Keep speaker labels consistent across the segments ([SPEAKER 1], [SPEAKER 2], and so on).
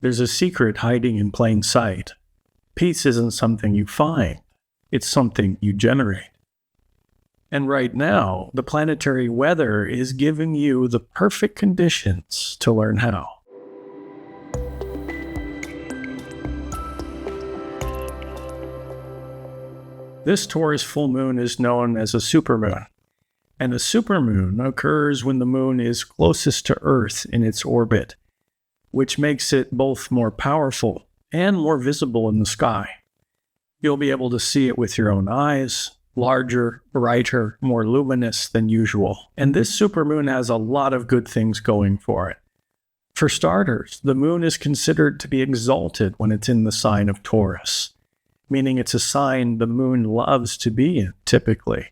[SPEAKER 1] There's a secret hiding in plain sight. Peace isn't something you find, it's something you generate. And right now, the planetary weather is giving you the perfect conditions to learn how. This Taurus full moon is known as a supermoon, and a supermoon occurs when the moon is closest to Earth in its orbit, which makes it both more powerful and more visible in the sky. You'll be able to see it with your own eyes, larger, brighter, more luminous than usual. And this supermoon has a lot of good things going for it. For starters, the moon is considered to be exalted when it's in the sign of Taurus, meaning it's a sign the moon loves to be in, typically,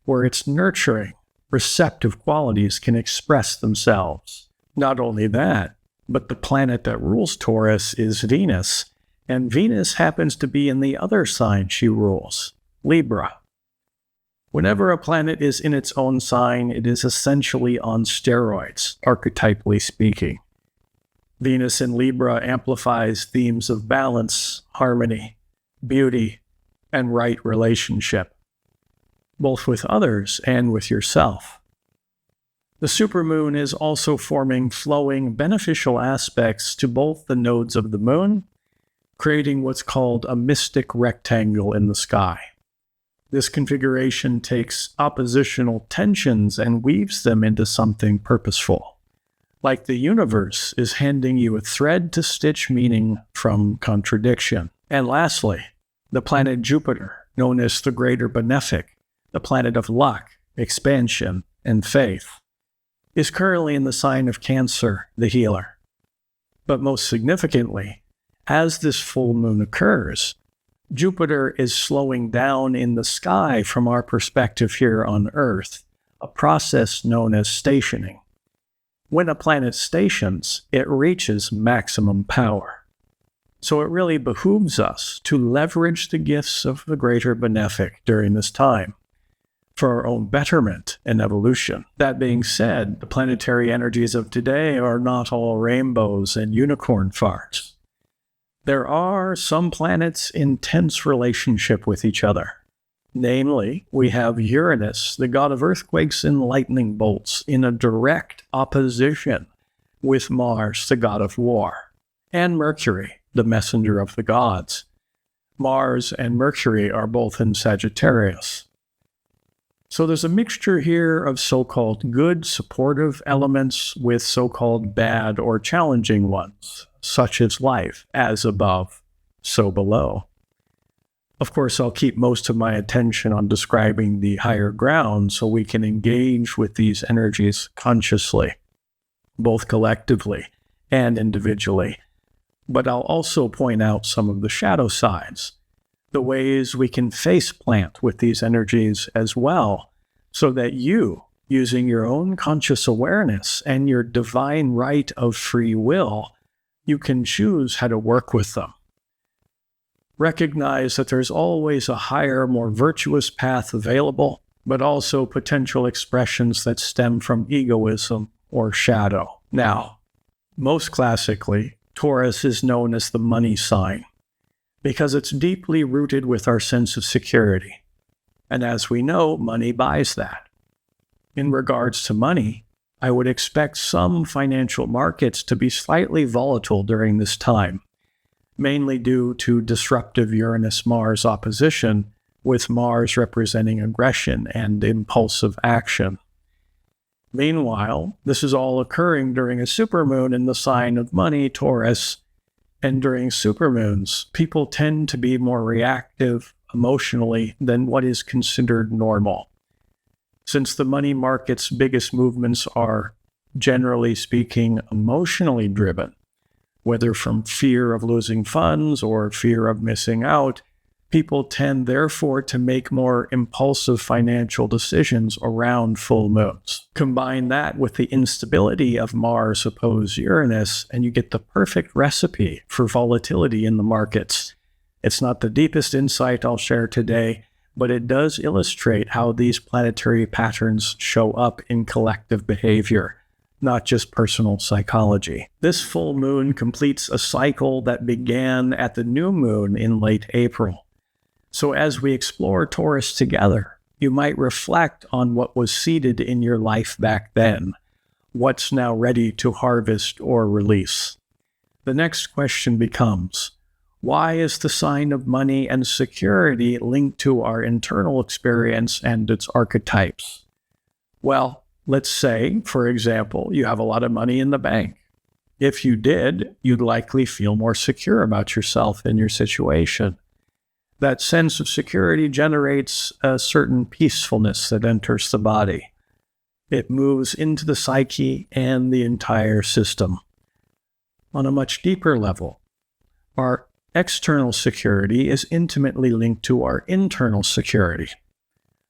[SPEAKER 1] where its nurturing, receptive qualities can express themselves. Not only that, but the planet that rules Taurus is Venus, and Venus happens to be in the other sign she rules, Libra. Whenever a planet is in its own sign, it is essentially on steroids, archetypally speaking. Venus in Libra amplifies themes of balance, harmony, beauty, and right relationship, both with others and with yourself. The supermoon is also forming flowing beneficial aspects to both the nodes of the moon, creating what's called a mystic rectangle in the sky. This configuration takes oppositional tensions and weaves them into something purposeful, like the universe is handing you a thread to stitch meaning from contradiction. And lastly, the planet Jupiter, known as the Greater Benefic, the planet of luck, expansion, and faith, is currently in the sign of Cancer, the healer. But most significantly, as this full moon occurs, Jupiter is slowing down in the sky from our perspective here on Earth, a process known as stationing. When a planet stations, it reaches maximum power. So it really behooves us to leverage the gifts of the Greater Benefic during this time for our own betterment and evolution. That being said, the planetary energies of today are not all rainbows and unicorn farts. There are some planets in tense relationship with each other. Namely, we have Uranus, the god of earthquakes and lightning bolts, in a direct opposition with Mars, the god of war, and Mercury, the messenger of the gods. Mars and Mercury are both in Sagittarius. So there's a mixture here of so-called good, supportive elements with so-called bad or challenging ones, such as life, as above, so below. Of course, I'll keep most of my attention on describing the higher ground so we can engage with these energies consciously, both collectively and individually. But I'll also point out some of the shadow sides, the ways we can face plant with these energies as well, so that you, using your own conscious awareness and your divine right of free will, you can choose how to work with them. Recognize that there's always a higher, more virtuous path available, but also potential expressions that stem from egoism or shadow. Now, most classically, Taurus is known as the money sign because it's deeply rooted with our sense of security. And as we know, money buys that. In regards to money, I would expect some financial markets to be slightly volatile during this time, mainly due to disruptive Uranus-Mars opposition, with Mars representing aggression and impulsive action. Meanwhile, this is all occurring during a supermoon in the sign of money, Taurus, and during supermoons, people tend to be more reactive emotionally than what is considered normal. Since the money market's biggest movements are, generally speaking, emotionally driven, whether from fear of losing funds or fear of missing out, people tend therefore to make more impulsive financial decisions around full moons. Combine that with the instability of Mars opposed Uranus, and you get the perfect recipe for volatility in the markets. It's not the deepest insight I'll share today, but it does illustrate how these planetary patterns show up in collective behavior, not just personal psychology. This full moon completes a cycle that began at the new moon in late April. So as we explore Taurus together, you might reflect on what was seeded in your life back then, what's now ready to harvest or release. The next question becomes, why is the sign of money and security linked to our internal experience and its archetypes? Well, let's say, for example, you have a lot of money in the bank. If you did, you'd likely feel more secure about yourself and your situation. That sense of security generates a certain peacefulness that enters the body. It moves into the psyche and the entire system. On a much deeper level, our external security is intimately linked to our internal security.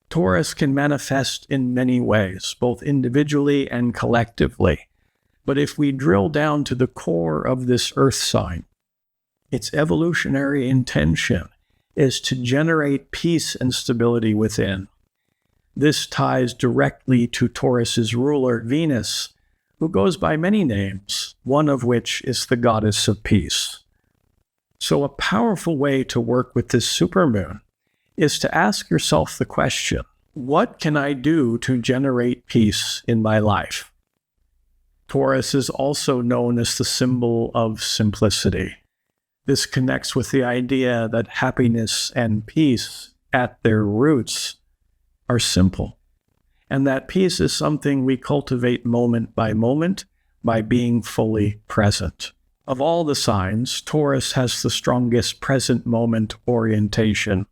[SPEAKER 1] Taurus can manifest in many ways, both individually and collectively. But if we drill down to the core of this earth sign, its evolutionary intention is to generate peace and stability within. This ties directly to Taurus's ruler, Venus, who goes by many names, one of which is the goddess of peace. So a powerful way to work with this supermoon is to ask yourself the question, what can I do to generate peace in my life? Taurus is also known as the symbol of simplicity. This connects with the idea that happiness and peace at their roots are simple, and that peace is something we cultivate moment by moment by being fully present. Of all the signs, Taurus has the strongest present moment orientation.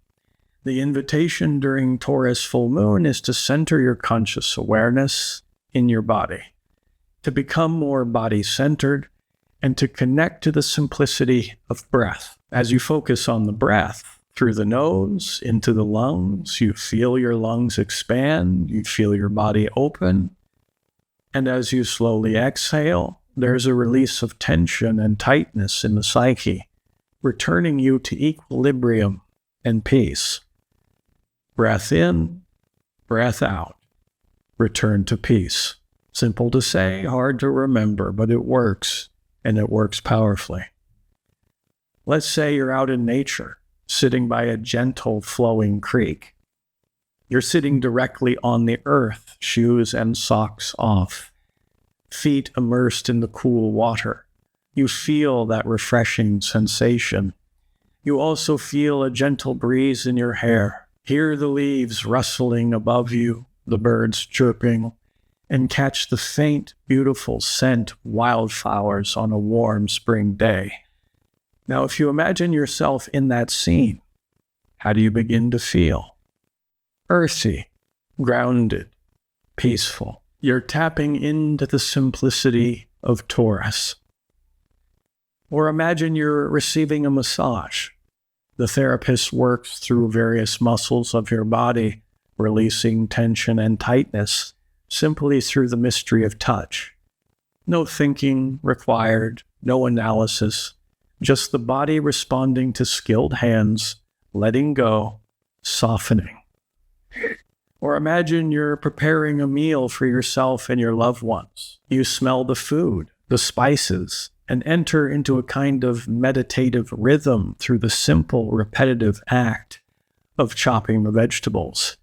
[SPEAKER 1] The invitation during Taurus full moon is to center your conscious awareness in your body, to become more body-centered, and to connect to the simplicity of breath. As you focus on the breath, through the nose, into the lungs, you feel your lungs expand, you feel your body open, and as you slowly exhale, there's a release of tension and tightness in the psyche, returning you to equilibrium and peace. Breath in, breath out, return to peace. Simple to say, hard to remember, but it works, and it works powerfully. Let's say you're out in nature, sitting by a gentle flowing creek. You're sitting directly on the earth, shoes and socks off, feet immersed in the cool water. You feel that refreshing sensation. You also feel a gentle breeze in your hair. Hear the leaves rustling above you, the birds chirping, and catch the faint, beautiful scent of wildflowers on a warm spring day. Now, if you imagine yourself in that scene, how do you begin to feel? Earthy, grounded, peaceful. You're tapping into the simplicity of Taurus. Or imagine you're receiving a massage. The therapist works through various muscles of your body, releasing tension and tightness simply through the mystery of touch. No thinking required, no analysis, just the body responding to skilled hands, letting go, softening. Or imagine you're preparing a meal for yourself and your loved ones. You smell the food, the spices, and enter into a kind of meditative rhythm through the simple, repetitive act of chopping the vegetables.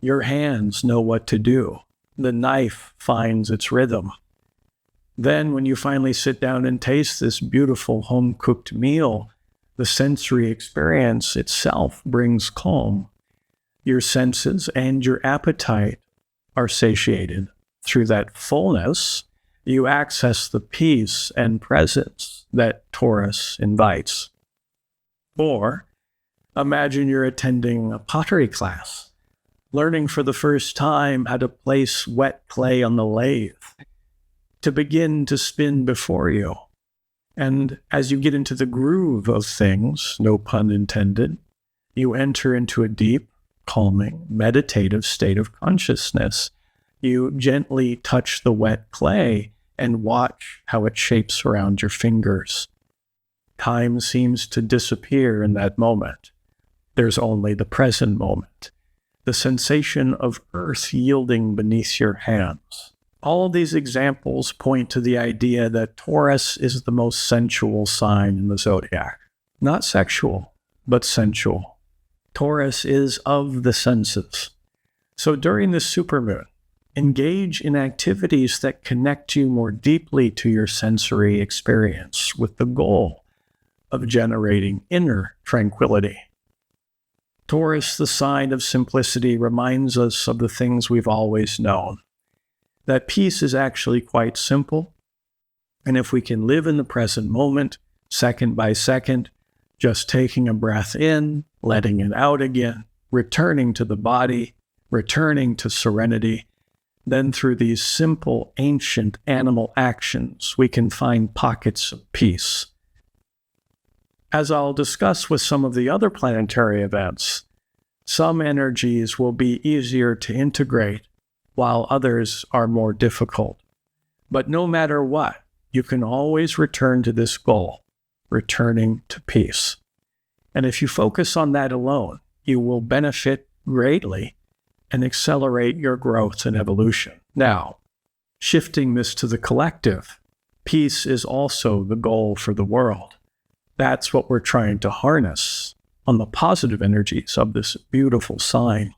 [SPEAKER 1] Your hands know what to do. The knife finds its rhythm. Then, when you finally sit down and taste this beautiful home-cooked meal, the sensory experience itself brings calm. Your senses and your appetite are satiated. Through that fullness, you access the peace and presence that Taurus invites. Or, imagine you're attending a pottery class, learning for the first time how to place wet clay on the lathe, to begin to spin before you. And as you get into the groove of things, no pun intended, you enter into a deep, calming, meditative state of consciousness. You gently touch the wet clay and watch how it shapes around your fingers. Time seems to disappear in that moment. There's only the present moment, the sensation of earth yielding beneath your hands. All of these examples point to the idea that Taurus is the most sensual sign in the zodiac. Not sexual, but sensual. Taurus is of the senses. So during this supermoon, engage in activities that connect you more deeply to your sensory experience with the goal of generating inner tranquility. Taurus, the sign of simplicity, reminds us of the things we've always known, that peace is actually quite simple, and if we can live in the present moment, second by second, just taking a breath in, letting it out again, returning to the body, returning to serenity, then through these simple, ancient animal actions, we can find pockets of peace. As I'll discuss with some of the other planetary events, some energies will be easier to integrate, while others are more difficult. But no matter what, you can always return to this goal, returning to peace. And if you focus on that alone, you will benefit greatly and accelerate your growth and evolution. Now, shifting this to the collective, peace is also the goal for the world. That's what we're trying to harness on the positive energies of this beautiful sign.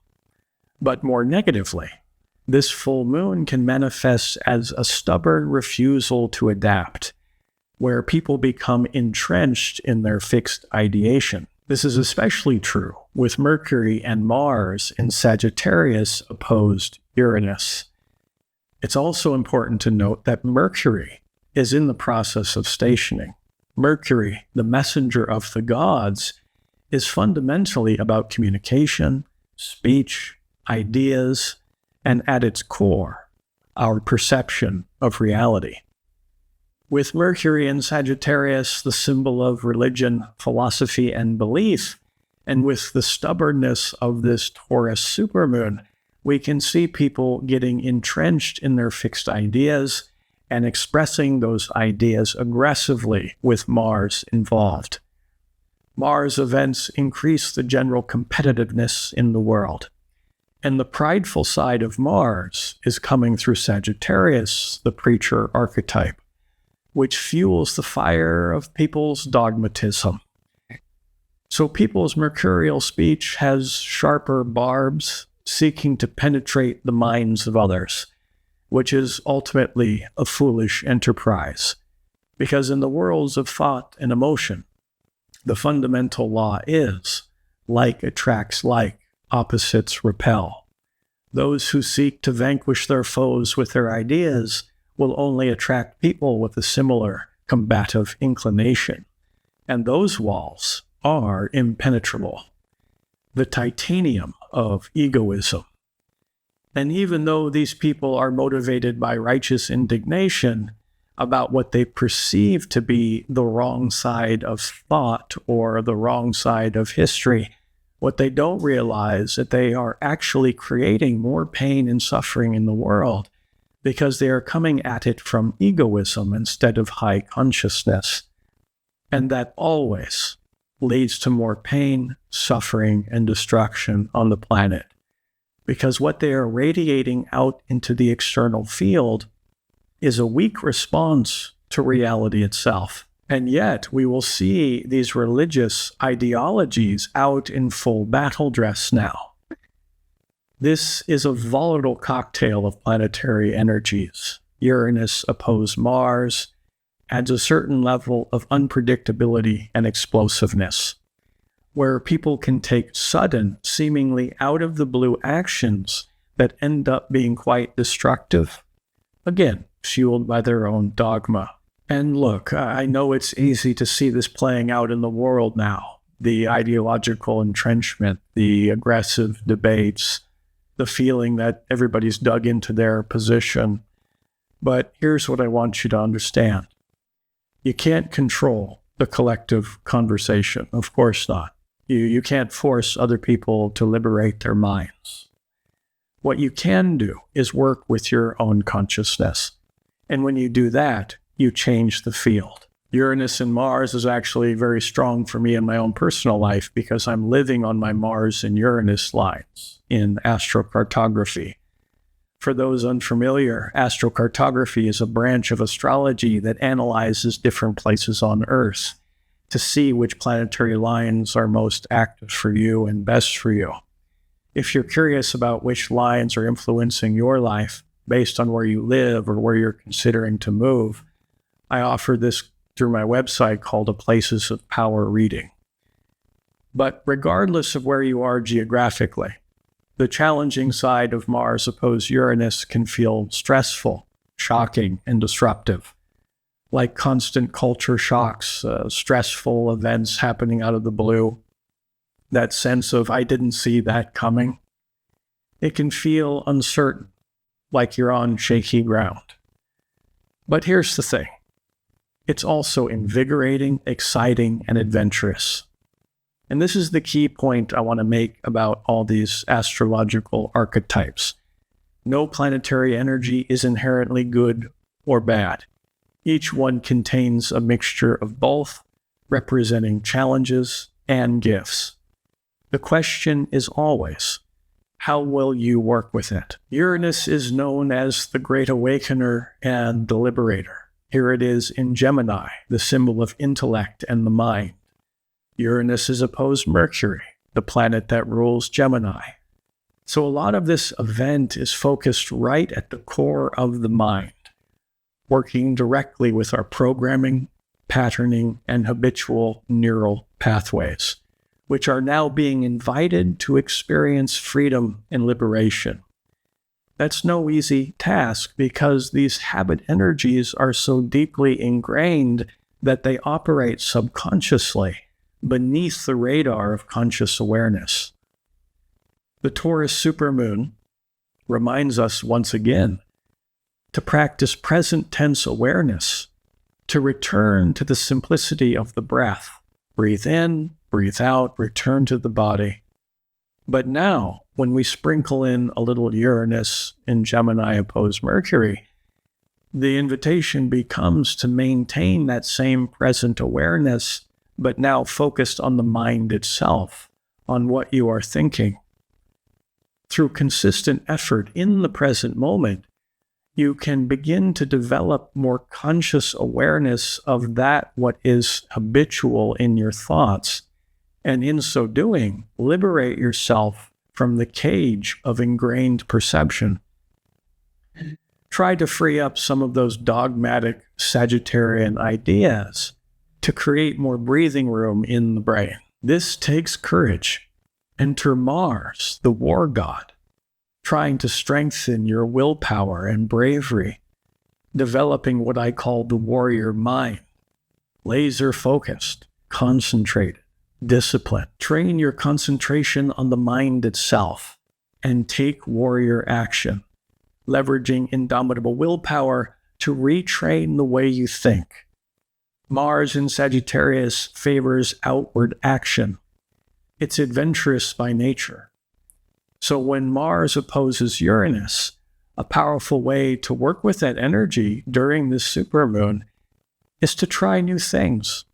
[SPEAKER 1] But more negatively, this full moon can manifest as a stubborn refusal to adapt, where people become entrenched in their fixed ideation. This is especially true with Mercury and Mars in Sagittarius opposed Uranus. It's also important to note that Mercury is in the process of stationing. Mercury, the messenger of the gods, is fundamentally about communication, speech, ideas, and at its core, our perception of reality. With Mercury in Sagittarius, the symbol of religion, philosophy, and belief, and with the stubbornness of this Taurus supermoon, we can see people getting entrenched in their fixed ideas and expressing those ideas aggressively with Mars involved. Mars events increase the general competitiveness in the world. And the prideful side of Mars is coming through Sagittarius, the preacher archetype, which fuels the fire of people's dogmatism. So people's mercurial speech has sharper barbs seeking to penetrate the minds of others, which is ultimately a foolish enterprise. Because in the worlds of thought and emotion, the fundamental law is like attracts like, opposites repel. Those who seek to vanquish their foes with their ideas will only attract people with a similar combative inclination. And those walls are impenetrable. The titanium of egoism. And even though these people are motivated by righteous indignation about what they perceive to be the wrong side of thought or the wrong side of history, what they don't realize is that they are actually creating more pain and suffering in the world because they are coming at it from egoism instead of high consciousness. And that always leads to more pain, suffering, and destruction on the planet. Because what they are radiating out into the external field is a weak response to reality itself. And yet, we will see these religious ideologies out in full battle dress now. This is a volatile cocktail of planetary energies. Uranus opposed Mars adds a certain level of unpredictability and explosiveness, where people can take sudden, seemingly out-of-the-blue actions that end up being quite destructive, again, fueled by their own dogma. And look, I know it's easy to see this playing out in the world now. The ideological entrenchment, the aggressive debates, the feeling that everybody's dug into their position. But here's what I want you to understand. You can't control the collective conversation. Of course not. You can't force other people to liberate their minds. What you can do is work with your own consciousness. And when you do that, you change the field. Uranus and Mars is actually very strong for me in my own personal life because I'm living on my Mars and Uranus lines in astrocartography. For those unfamiliar, astrocartography is a branch of astrology that analyzes different places on Earth to see which planetary lines are most active for you and best for you. If you're curious about which lines are influencing your life based on where you live or where you're considering to move, I offer this through my website called a Places of Power reading. But regardless of where you are geographically, the challenging side of Mars opposed Uranus can feel stressful, shocking, and disruptive, like constant culture shocks, stressful events happening out of the blue, that sense of, I didn't see that coming. It can feel uncertain, like you're on shaky ground. But here's the thing. It's also invigorating, exciting, and adventurous. And this is the key point I want to make about all these astrological archetypes. No planetary energy is inherently good or bad. Each one contains a mixture of both, representing challenges and gifts. The question is always, how will you work with it? Uranus is known as the Great Awakener and the Liberator. Here it is in Gemini, the symbol of intellect and the mind. Uranus is opposed Mercury, the planet that rules Gemini. So a lot of this event is focused right at the core of the mind, working directly with our programming, patterning, and habitual neural pathways, which are now being invited to experience freedom and liberation. That's no easy task because these habit energies are so deeply ingrained that they operate subconsciously beneath the radar of conscious awareness. The Taurus Supermoon reminds us once again to practice present tense awareness, to return to the simplicity of the breath. Breathe in, breathe out, return to the body. But now, when we sprinkle in a little Uranus in Gemini opposed Mercury, the invitation becomes to maintain that same present awareness, but now focused on the mind itself, on what you are thinking. Through consistent effort in the present moment, you can begin to develop more conscious awareness of that what is habitual in your thoughts, and in so doing, liberate yourself from the cage of ingrained perception. Try to free up some of those dogmatic Sagittarian ideas to create more breathing room in the brain. This takes courage. Enter Mars, the war god, trying to strengthen your willpower and bravery, developing what I call the warrior mind, laser-focused, concentrated, disciplined. Train your concentration on the mind itself and take warrior action, leveraging indomitable willpower to retrain the way you think. Mars in Sagittarius favors outward action. It's adventurous by nature. So when Mars opposes Uranus, a powerful way to work with that energy during this supermoon is to try new things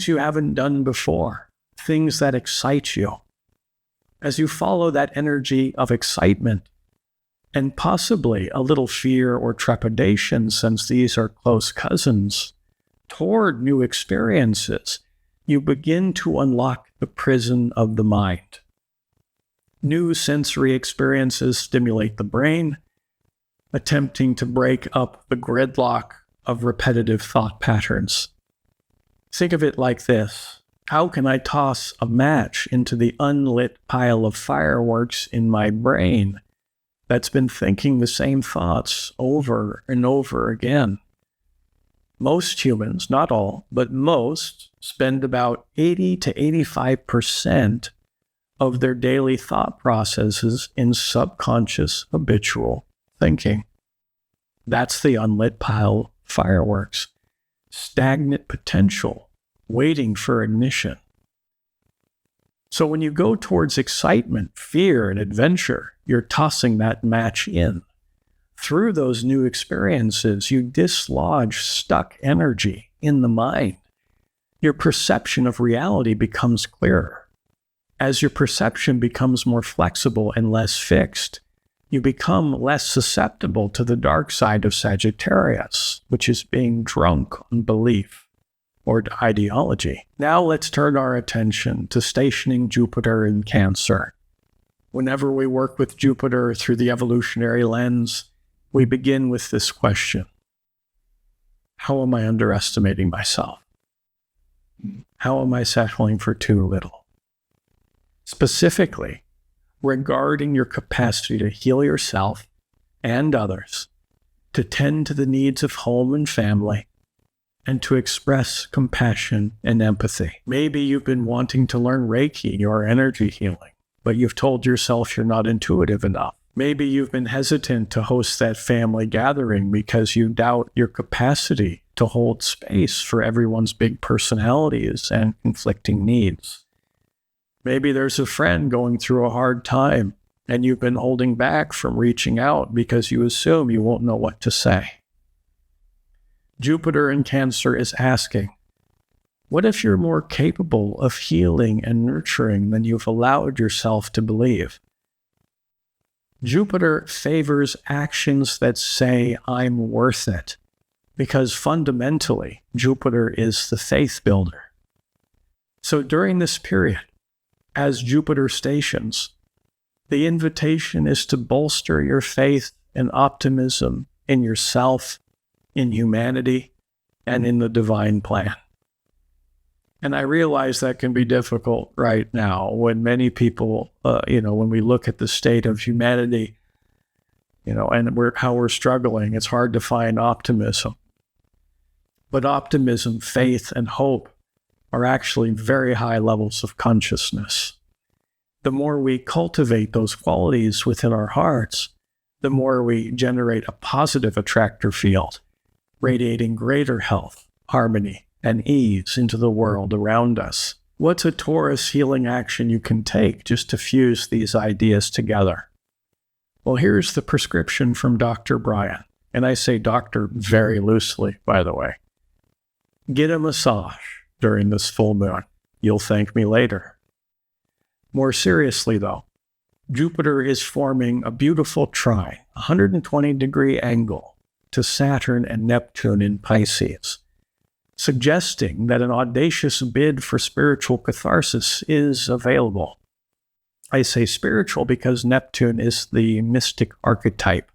[SPEAKER 1] you haven't done before, things that excite you. As you follow that energy of excitement, and possibly a little fear or trepidation since these are close cousins, toward new experiences, you begin to unlock the prison of the mind. New sensory experiences stimulate the brain, attempting to break up the gridlock of repetitive thought patterns. Think of it like this. How can I toss a match into the unlit pile of fireworks in my brain that's been thinking the same thoughts over and over again? Most humans, not all, but most, spend about 80 to 85% of their daily thought processes in subconscious habitual thinking. That's the unlit pile of fireworks. Stagnant potential, waiting for ignition. So when you go towards excitement, fear, and adventure, you're tossing that match in. Through those new experiences, you dislodge stuck energy in the mind. Your perception of reality becomes clearer. As your perception becomes more flexible and less fixed, you become less susceptible to the dark side of Sagittarius, which is being drunk on belief or ideology. Now let's turn our attention to stationing Jupiter in Cancer. Whenever we work with Jupiter through the evolutionary lens, we begin with this question: how am I underestimating myself? How am I settling for too little? Specifically, regarding your capacity to heal yourself and others, to tend to the needs of home and family, and to express compassion and empathy. Maybe you've been wanting to learn Reiki or energy healing, but you've told yourself you're not intuitive enough. Maybe you've been hesitant to host that family gathering because you doubt your capacity to hold space for everyone's big personalities and conflicting needs. Maybe there's a friend going through a hard time and you've been holding back from reaching out because you assume you won't know what to say. Jupiter in Cancer is asking, what if you're more capable of healing and nurturing than you've allowed yourself to believe? Jupiter favors actions that say, I'm worth it, because fundamentally, Jupiter is the faith builder. So during this period, as Jupiter stations, the invitation is to bolster your faith and optimism in yourself, in humanity, and in the divine plan. And I realize that can be difficult right now when many people, when we look at the state of humanity, and how we're struggling, it's hard to find optimism. But optimism, faith, and hope are actually very high levels of consciousness. The more we cultivate those qualities within our hearts, the more we generate a positive attractor field, radiating greater health, harmony, and ease into the world around us. What's a Taurus healing action you can take just to fuse these ideas together? Well, here's the prescription from Dr. Bryan, and I say doctor very loosely, by the way. Get a massage during this full moon. You'll thank me later. More seriously, though, Jupiter is forming a beautiful trine, 120-degree angle to Saturn and Neptune in Pisces, suggesting that an audacious bid for spiritual catharsis is available. I say spiritual because Neptune is the mystic archetype,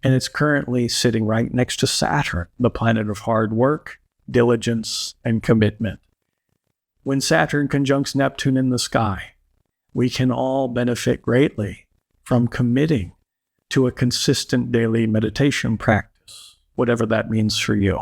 [SPEAKER 1] and it's currently sitting right next to Saturn, the planet of hard work, diligence, and commitment. When Saturn conjuncts Neptune in the sky, we can all benefit greatly from committing to a consistent daily meditation practice, whatever that means for you.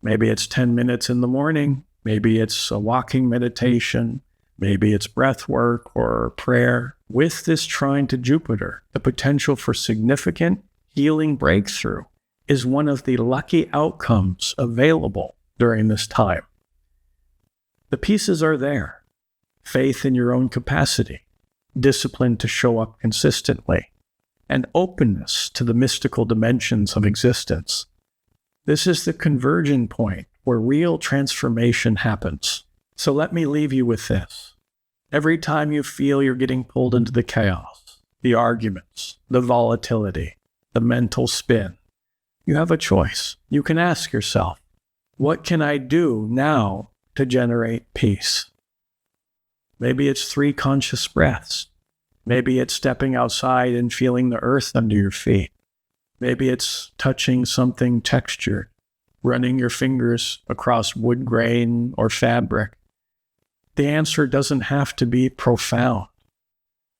[SPEAKER 1] Maybe it's 10 minutes in the morning, maybe it's a walking meditation, maybe it's breath work or prayer. With this trine to Jupiter, the potential for significant healing breakthrough is one of the lucky outcomes available during this time. The pieces are there: faith in your own capacity, discipline to show up consistently, and openness to the mystical dimensions of existence. This is the converging point where real transformation happens. So let me leave you with this. Every time you feel you're getting pulled into the chaos, the arguments, the volatility, the mental spin, you have a choice. You can ask yourself, what can I do now to generate peace? Maybe it's 3 conscious breaths. Maybe it's stepping outside and feeling the earth under your feet. Maybe it's touching something textured, running your fingers across wood grain or fabric. The answer doesn't have to be profound.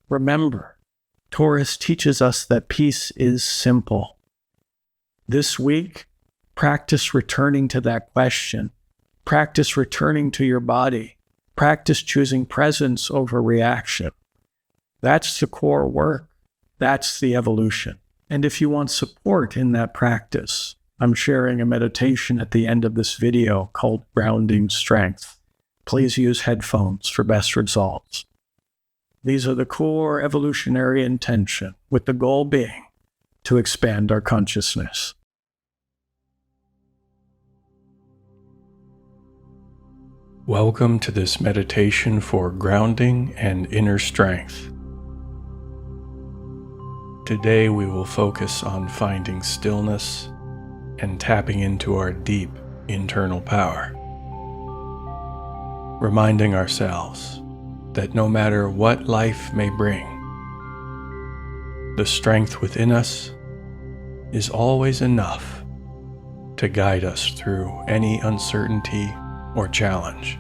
[SPEAKER 1] Remember, Taurus teaches us that peace is simple. This week, practice returning to that question. Practice returning to your body. Practice choosing presence over reaction. That's the core work. That's the evolution. And if you want support in that practice, I'm sharing a meditation at the end of this video called Grounding Strength. Please use headphones for best results. These are the core evolutionary intention, with the goal being to expand our consciousness. Welcome to this meditation for grounding and inner strength. Today we will focus on finding stillness and tapping into our deep internal power, reminding ourselves that no matter what life may bring, the strength within us is always enough to guide us through any uncertainty or challenge.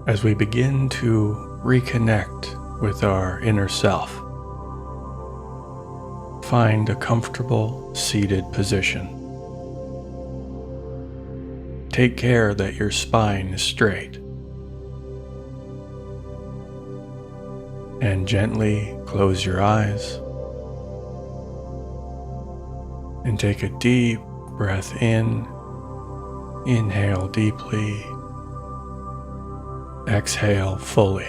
[SPEAKER 1] As we begin to reconnect with our inner self, find a comfortable seated position. Take care that your spine is straight. And gently close your eyes and take a deep breath in. Inhale deeply. Exhale fully.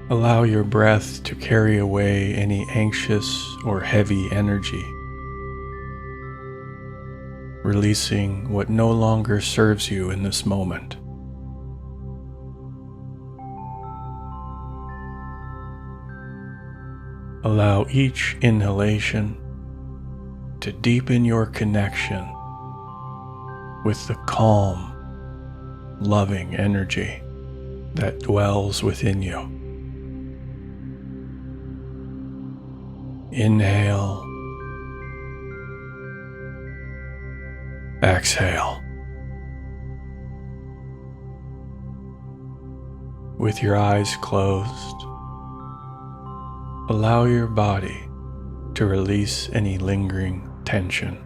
[SPEAKER 1] Allow your breath to carry away any anxious or heavy energy, releasing what no longer serves you in this moment. Allow each inhalation to deepen your connection with the calm, loving energy that dwells within you. Inhale. Exhale. With your eyes closed, allow your body to release any lingering tension.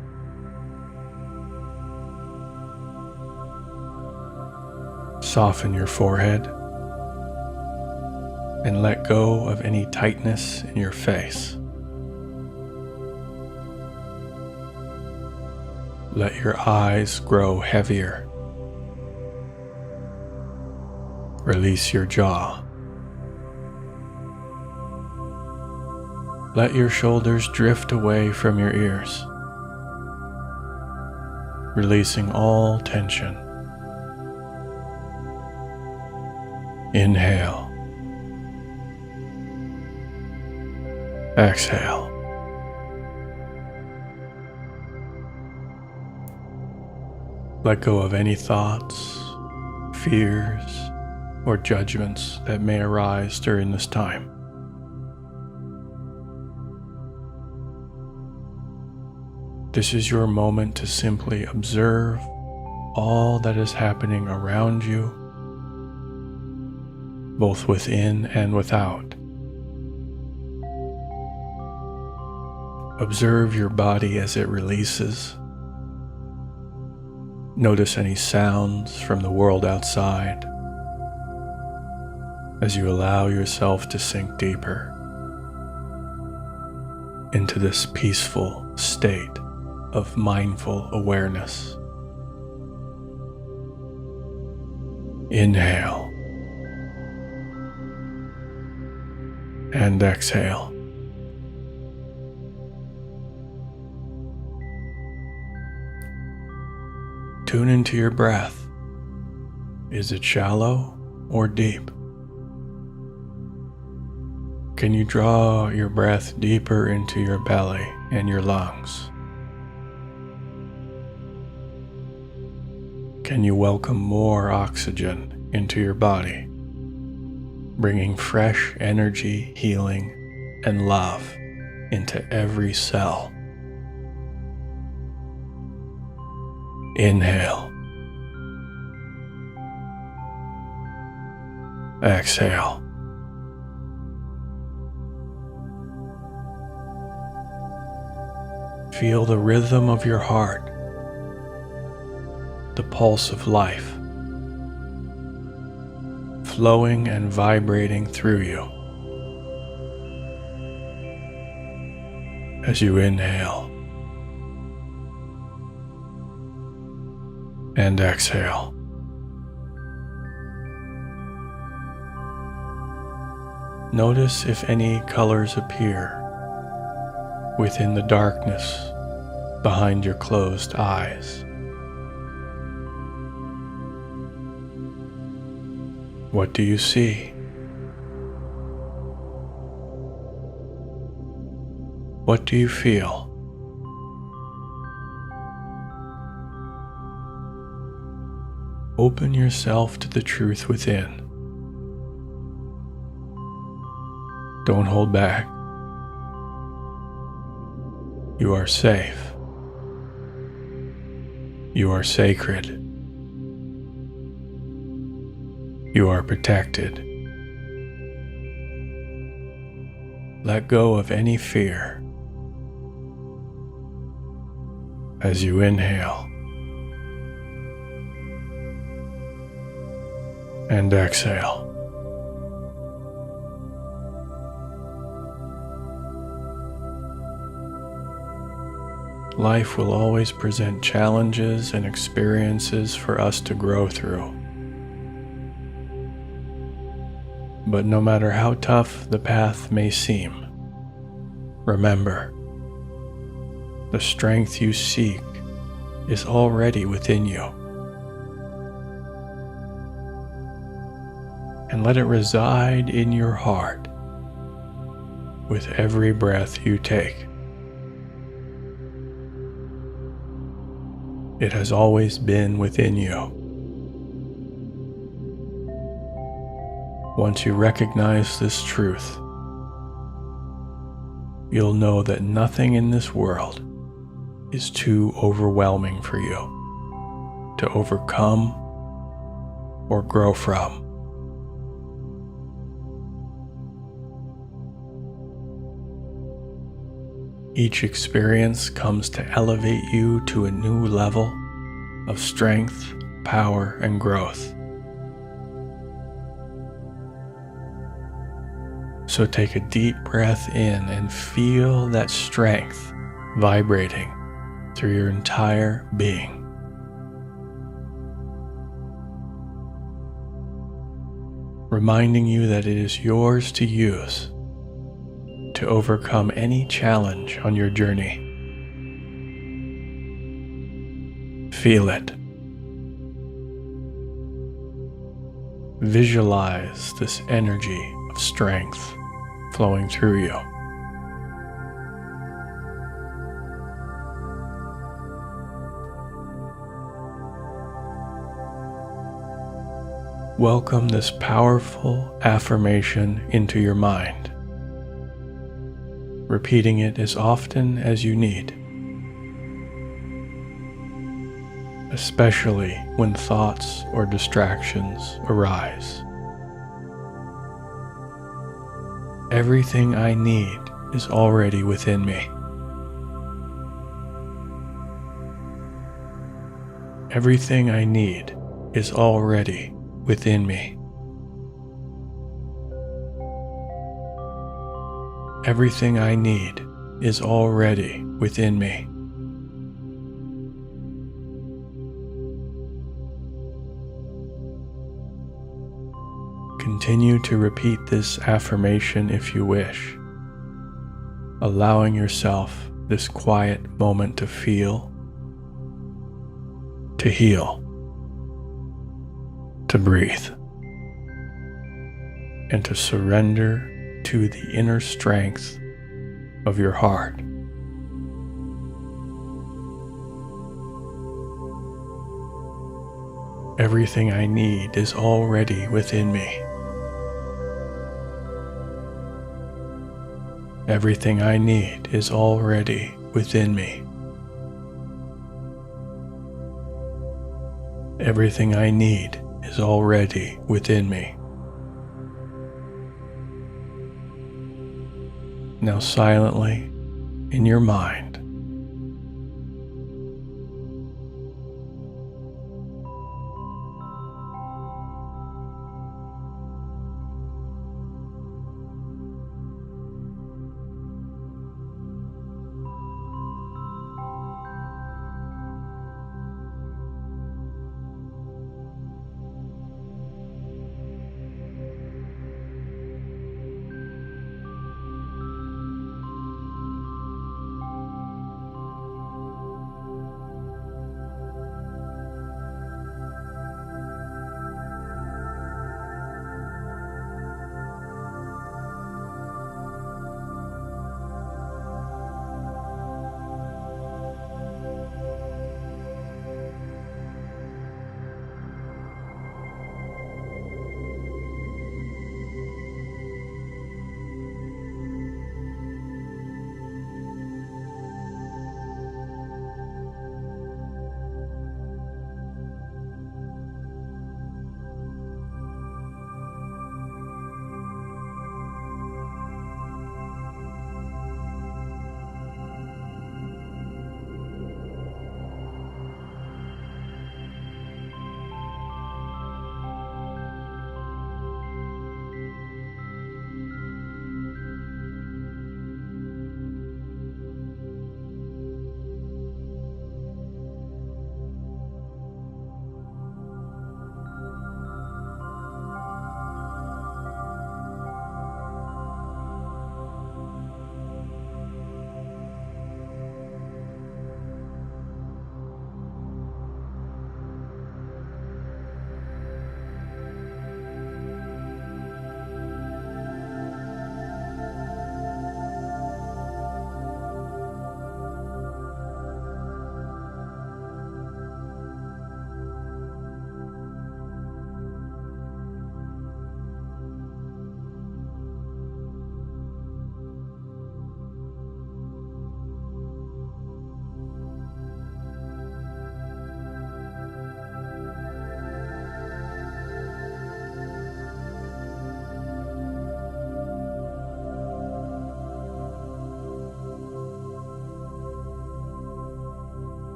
[SPEAKER 1] Soften your forehead and let go of any tightness in your face. Let your eyes grow heavier. Release your jaw. Let your shoulders drift away from your ears, releasing all tension. Inhale. Exhale. Let go of any thoughts, fears, or judgments that may arise during this time. This is your moment to simply observe all that is happening around you, both within and without. Observe your body as it releases. Notice any sounds from the world outside as you allow yourself to sink deeper into this peaceful state of mindful awareness. Inhale and exhale. Tune into your breath. Is it shallow or deep? Can you draw your breath deeper into your belly and your lungs? Can you welcome more oxygen into your body, bringing fresh energy, healing, and love into every cell? Inhale. Exhale. Feel the rhythm of your heart, the pulse of life, flowing and vibrating through you as you inhale and exhale. Notice if any colors appear within the darkness behind your closed eyes. What do you see? What do you feel? Open yourself to the truth within. Don't hold back. You are safe. You are sacred. You are protected. Let go of any fear as you inhale and exhale. Life will always present challenges and experiences for us to grow through. But no matter how tough the path may seem, remember, the strength you seek is already within you. And let it reside in your heart with every breath you take. It has always been within you. Once you recognize this truth, you'll know that nothing in this world is too overwhelming for you to overcome or grow from. Each experience comes to elevate you to a new level of strength, power, and growth. So take a deep breath in and feel that strength vibrating through your entire being. Reminding you that it is yours to use to overcome any challenge on your journey. Feel it. Visualize this energy of strength flowing through you. Welcome this powerful affirmation into your mind, repeating it as often as you need, especially when thoughts or distractions arise. Everything I need is already within me. Everything I need is already within me. Everything I need is already within me. Continue to repeat this affirmation if you wish, allowing yourself this quiet moment to feel, to heal, to breathe, and to surrender to the inner strength of your heart. Everything I need is already within me. Everything I need is already within me. Everything I need is already within me. Now silently, in your mind,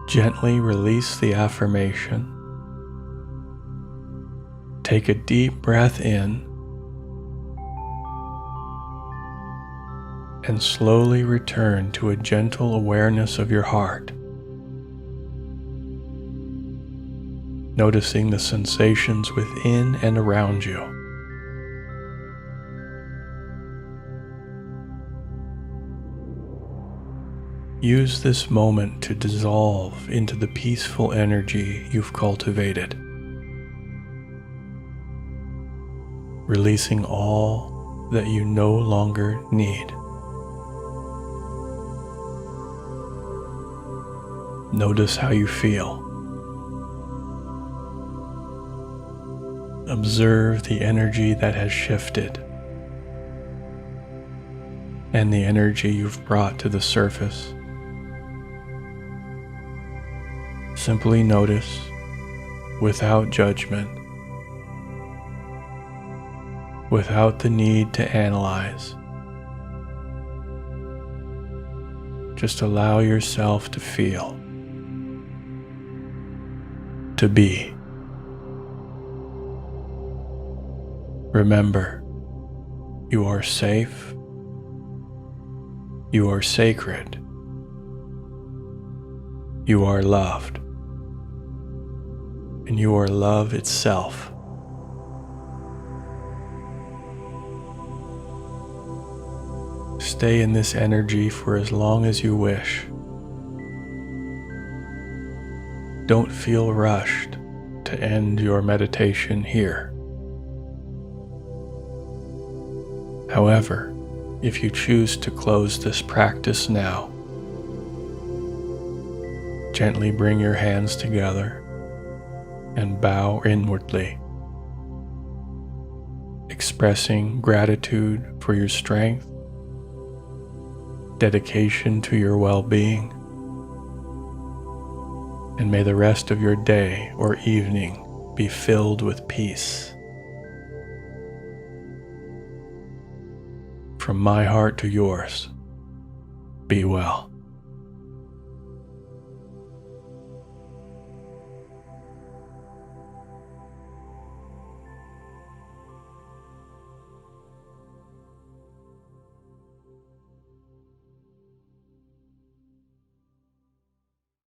[SPEAKER 2] Gently release the affirmation. Take a deep breath in and slowly return to a gentle awareness of your heart, noticing the sensations within and around you. Use this moment to dissolve into the peaceful energy you've cultivated, releasing all that you no longer need. Notice how you feel. Observe the energy that has shifted and the energy you've brought to the surface. Simply notice without judgment, without the need to analyze. Just allow yourself to feel, to be. Remember, you are safe, you are sacred, you are loved, and you are love itself. Stay in this energy for as long as you wish. Don't feel rushed to end your meditation here. However, if you choose to close this practice now, gently bring your hands together and bow inwardly, expressing gratitude for your strength, dedication to your well-being, and may the rest of your day or evening be filled with peace. From my heart to yours, be well.